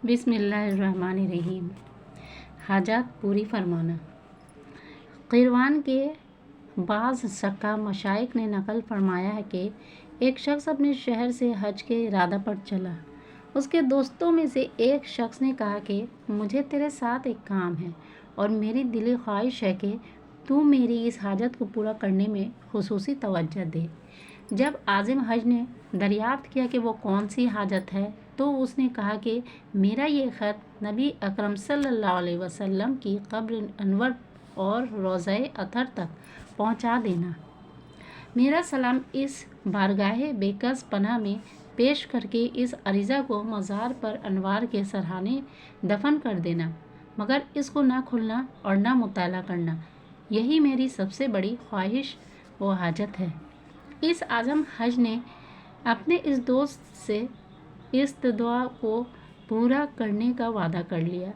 بسم اللہ الرحمن الرحیم۔ حاجات پوری فرمانا۔ قیروان کے بعض سکہ مشائخ نے نقل فرمایا ہے کہ ایک شخص اپنے شہر سے حج کے ارادہ پر چلا۔ اس کے دوستوں میں سے ایک شخص نے کہا کہ مجھے تیرے ساتھ ایک کام ہے اور میری دلی خواہش ہے کہ تو میری اس حاجت کو پورا کرنے میں خصوصی توجہ دے۔ جب عازم حج نے دریافت کیا کہ وہ کون سی حاجت ہے تو اس نے کہا کہ میرا یہ خط نبی اکرم صلی اللہ علیہ وسلم کی قبر انور اور روضہ اطہر تک پہنچا دینا۔ میرا سلام اس بارگاہ بے کس پناہ میں پیش کر کے اس عریضہ کو مزار پر انوار کے سرہانے دفن کر دینا، مگر اس کو نہ کھولنا اور نہ مطالعہ کرنا۔ یہی میری سب سے بڑی خواہش و حاجت ہے۔ اس عازم حج نے اپنے اس دوست سے استدعا کو پورا کرنے کا وعدہ کر لیا۔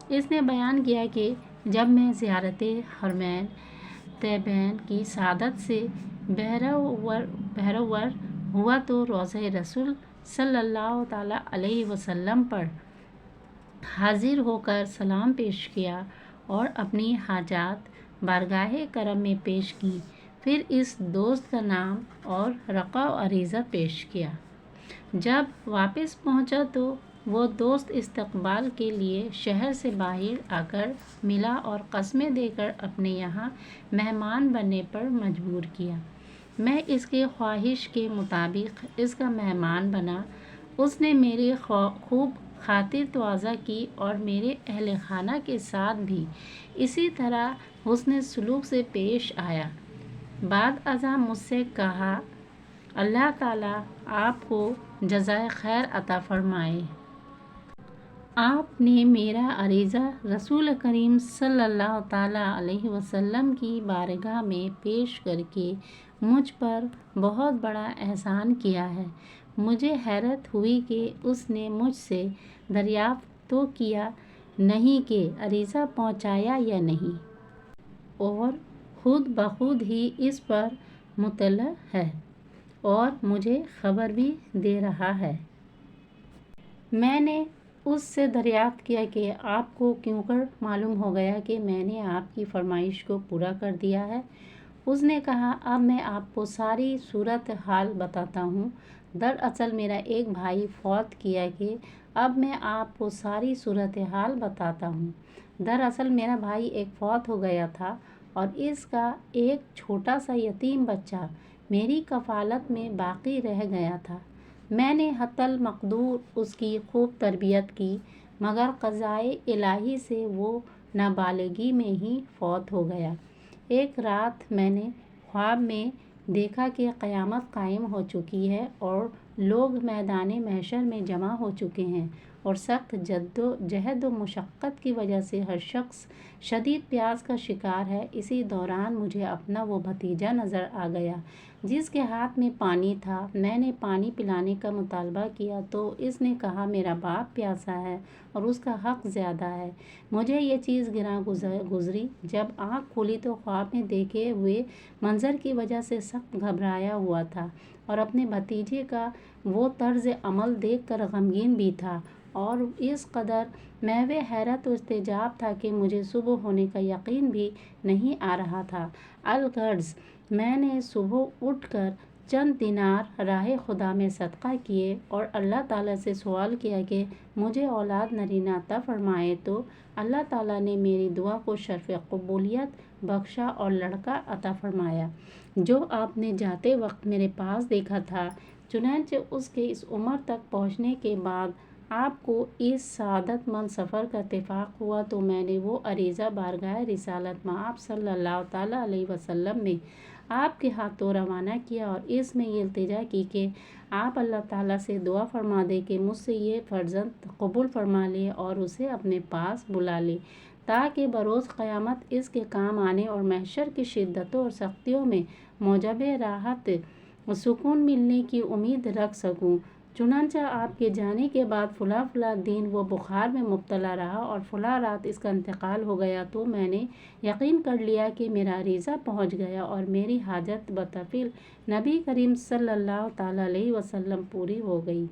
اس نے بیان کیا کہ جب میں زیارت حرمین طیبین کی سعادت سے بہرور ہوا تو روضہ رسول صلی اللہ تعالیٰ علیہ وسلم پر حاضر ہو کر سلام پیش کیا اور اپنی حاجات بارگاہ کرم میں پیش کی، پھر اس دوست کا نام اور رقع و عریضہ پیش کیا۔ جب واپس پہنچا تو وہ دوست استقبال کے لیے شہر سے باہر آ کر ملا اور قسمیں دے کر اپنے یہاں مہمان بننے پر مجبور کیا۔ میں اس کی خواہش کے مطابق اس کا مہمان بنا۔ اس نے میری خوب خاطر تواضع کی اور میرے اہل خانہ کے ساتھ بھی اسی طرح حسن سلوک سے پیش آیا۔ بعد ازاں مجھ سے کہا، اللہ تعالیٰ آپ کو جزائے خیر عطا فرمائے۔ آپ نے میرا عریضہ رسول کریم صلی اللہ تعالیٰ علیہ وسلم کی بارگاہ میں پیش کر کے مجھ پر بہت بڑا احسان کیا ہے۔ مجھے حیرت ہوئی کہ اس نے مجھ سے دریافت تو کیا نہیں کہ عریضہ پہنچایا یا نہیں، اور خود بخود ہی اس پر مطلع ہے اور مجھے خبر بھی دے رہا ہے۔ میں نے اس سے دریافت کیا کہ آپ کو کیوں کر معلوم ہو گیا کہ میں نے آپ کی فرمائش کو پورا کر دیا ہے؟ اس نے کہا، اب میں آپ کو ساری صورت حال بتاتا ہوں۔ دراصل میرا ایک بھائی فوت کیا کہ اب میں آپ کو ساری صورت حال بتاتا ہوں۔ دراصل میرا بھائی ایک فوت ہو گیا تھا اور اس کا ایک چھوٹا سا یتیم بچہ میری کفالت میں باقی رہ گیا تھا۔ میں نے حتی المقدور اس کی خوب تربیت کی، مگر قضائے الہی سے وہ نابالغی میں ہی فوت ہو گیا۔ ایک رات میں نے خواب میں دیکھا کہ قیامت قائم ہو چکی ہے اور لوگ میدان محشر میں جمع ہو چکے ہیں اور سخت جہد و مشقت کی وجہ سے ہر شخص شدید پیاس کا شکار ہے۔ اسی دوران مجھے اپنا وہ بھتیجا نظر آ گیا جس کے ہاتھ میں پانی تھا۔ میں نے پانی پلانے کا مطالبہ کیا تو اس نے کہا، میرا باپ پیاسا ہے اور اس کا حق زیادہ ہے۔ مجھے یہ چیز گراں گزری۔ جب آنکھ کھولی تو خواب میں دیکھے ہوئے منظر کی وجہ سے سخت گھبرایا ہوا تھا اور اپنے بھتیجے کا وہ طرز عمل دیکھ کر غمگین بھی تھا، اور اس قدر محو حیرت و استعجاب تھا کہ مجھے صبح ہونے کا یقین بھی نہیں آ رہا تھا۔ الغرض میں نے صبح اٹھ کر چند دینار راہ خدا میں صدقہ کیے اور اللہ تعالیٰ سے سوال کیا کہ مجھے اولاد نرینہ عطا فرمائے، تو اللہ تعالیٰ نے میری دعا کو شرف قبولیت بخشا اور لڑکا عطا فرمایا جو آپ نے جاتے وقت میرے پاس دیکھا تھا۔ چنانچہ اس کے اس عمر تک پہنچنے کے بعد آپ کو اس سعادت مند سفر کا اتفاق ہوا تو میں نے وہ عریضہ بارگاہ رسالت مآب صلی اللہ تعالیٰ علیہ وسلم میں آپ کے ہاتھوں روانہ کیا اور اس میں یہ التجا کی کہ آپ اللہ تعالیٰ سے دعا فرما دیں کہ مجھ سے یہ فرزند قبول فرما لے اور اسے اپنے پاس بلا لے، تاکہ بروز قیامت اس کے کام آنے اور محشر کی شدتوں اور سختیوں میں موجب راحت سکون ملنے کی امید رکھ سکوں۔ چنانچہ آپ کے جانے کے بعد فلاں دن وہ بخار میں مبتلا رہا اور فلاں رات اس کا انتقال ہو گیا تو میں نے یقین کر لیا کہ میرا عریضہ پہنچ گیا اور میری حاجت بطفیل نبی کریم صلی اللہ تعالیٰ علیہ وسلم پوری ہو گئی۔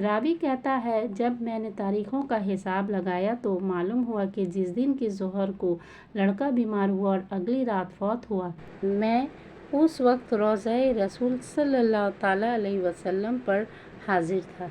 راوی کہتا ہے جب میں نے تاریخوں کا حساب لگایا تو معلوم ہوا کہ جس دن کی ظہر کو لڑکا بیمار ہوا اور اگلی رات فوت ہوا، میں اس وقت روضہ رسول صلی اللہ تعالیٰ علیہ وسلم پر حاضر تھا۔